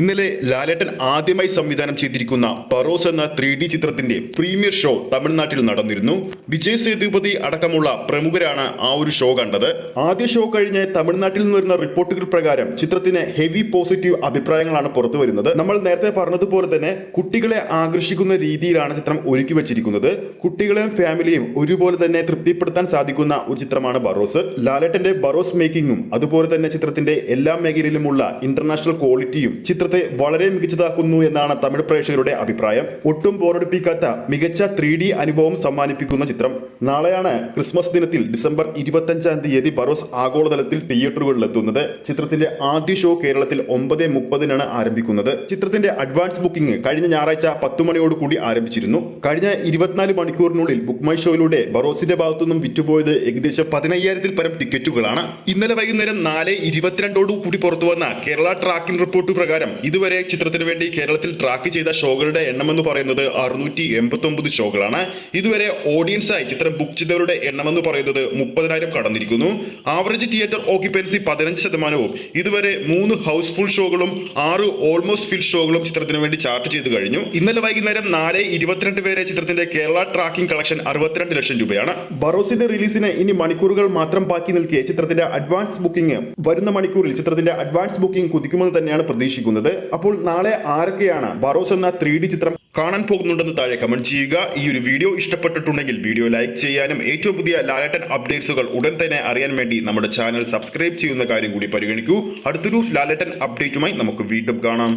ഇന്നലെ ലാലേട്ടൻ ആദ്യമായി സംവിധാനം ചെയ്തിരിക്കുന്ന ബറോസ് എന്ന 3D ചിത്രത്തിന്റെ പ്രീമിയർ ഷോ തമിഴ്നാട്ടിൽ നടന്നിരുന്നു. വിജയ് സേതുപതി അടക്കമുള്ള പ്രമുഖരാണ് ആ ഒരു ഷോ കണ്ടത്. ആദ്യ ഷോ കഴിഞ്ഞ് തമിഴ്നാട്ടിൽ നിന്ന് വരുന്ന റിപ്പോർട്ടുകൾ പ്രകാരം ചിത്രത്തിന് ഹെവി പോസിറ്റീവ് അഭിപ്രായങ്ങളാണ് പുറത്തു വരുന്നത്. നമ്മൾ നേരത്തെ പറഞ്ഞതുപോലെ തന്നെ കുട്ടികളെ ആകർഷിക്കുന്ന രീതിയിലാണ് ചിത്രം ഒരുക്കി വെച്ചിരിക്കുന്നത്. കുട്ടികളെയും ഫാമിലിയും ഒരുപോലെ തന്നെ തൃപ്തിപ്പെടുത്താൻ സാധിക്കുന്ന ഒരു ചിത്രമാണ് ബറോസ്. ലാലേട്ടന്റെ ബറോസ് മേക്കിങ്ങും അതുപോലെ തന്നെ ചിത്രത്തിന്റെ എല്ലാ മേഖലയിലുമുള്ള ഇന്റർനാഷണൽ ക്വാളിറ്റിയും ചിത്രത്തെ വളരെ മികച്ചതാക്കുന്നു എന്നാണ് തമിഴ് പ്രേക്ഷകരുടെ അഭിപ്രായം. ഒട്ടും ബോറടിപ്പിക്കാത്ത മികച്ച 3D അനുഭവം സമ്മാനിപ്പിക്കുന്ന ചിത്രം. നാളെയാണ് ക്രിസ്മസ് ദിനത്തിൽ ഡിസംബർ 25-ാം തീയതി ബറോസ് ആഗോളതലത്തിൽ തിയേറ്ററുകളിൽ എത്തുന്നത്. ചിത്രത്തിന്റെ ആദ്യ ഷോ കേരളത്തിൽ 9:30-നാണ് ആരംഭിക്കുന്നത്. ചിത്രത്തിന്റെ അഡ്വാൻസ് ബുക്കിംഗ് കഴിഞ്ഞ ഞായറാഴ്ച 10 മണിയോട് കൂടി ആരംഭിച്ചിരുന്നു. കഴിഞ്ഞ 24 മണിക്കൂറിനുള്ളിൽ ബുക്ക് മൈ ഷോയിലൂടെ ബറോസിന്റെ ഭാഗത്തുനിന്നും വിറ്റുപോയത് ഏകദേശം 15,000-ൽ പരം ടിക്കറ്റുകളാണ്. ഇന്നലെ വൈകുന്നേരം 4:22 കൂടി പുറത്തുവന്ന കേരള ട്രാക്കിംഗ് റിപ്പോർട്ട് പ്രകാരം ഇതുവരെ ചിത്രത്തിന് വേണ്ടി കേരളത്തിൽ ട്രാക്ക് ചെയ്ത ഷോകളുടെ എണ്ണം എന്ന് പറയുന്നത് 689 ഷോകളാണ്. ഇതുവരെ ഓഡിയൻസായി ചിത്രം ബുക്ക് ചെയ്തവരുടെ എണ്ണം എന്ന് പറയുന്നത് 30,000 കടന്നിരിക്കുന്നു. Average theatre occupancy 15%. ഇതുവരെ 3 ഹൗസ്ഫുൾ ഷോകളും 6 ഓൾമോസ്റ്റ് ഫിൽ ഷോകളും ചിത്രത്തിന് വേണ്ടി ചാർട്ട് ചെയ്ത് കഴിഞ്ഞു. ഇന്നലെ വൈകുന്നേരം 4:22 വരെ ചിത്രത്തിന്റെ കേരള ട്രാക്കിംഗ് കളക്ഷൻ 62 ലക്ഷം രൂപയാണ്. ബറോസിന്റെ റിലീസിന് ഇനി മണിക്കൂറുകൾ മാത്രം ബാക്കി നിൽക്കെ ചിത്രത്തിന്റെ അഡ്വാൻസ് ബുക്കിംഗ് വരുന്ന മണിക്കൂറിൽ ചിത്രത്തിന്റെ അഡ്വാൻസ് ബുക്കിംഗ് കുതിക്കുമെന്ന് തന്നെയാണ് പ്രതീക്ഷിക്കുന്നത്. അപ്പോൾ നാളെ ആരൊക്കെയാണ് ബറോസ് എന്ന 3D ചിത്രം കാണാൻ പോകുന്നുണ്ടെന്ന് താഴെ കമന്റ് ചെയ്യുക. ഈ ഒരു വീഡിയോ ഇഷ്ടപ്പെട്ടിട്ടുണ്ടെങ്കിൽ വീഡിയോ ലൈക്ക് ചെയ്യാനും ഏറ്റവും പുതിയ ലാലേട്ടൻ അപ്ഡേറ്റ്സുകൾ ഉടൻ തന്നെ അറിയാൻ വേണ്ടി നമ്മുടെ ചാനൽ സബ്സ്ക്രൈബ് ചെയ്യുന്ന കാര്യം കൂടി പരിഗണിക്കൂ. അടുത്തൊരു ലാലേട്ടൻ അപ്ഡേറ്റുമായി നമുക്ക് വീണ്ടും കാണാം.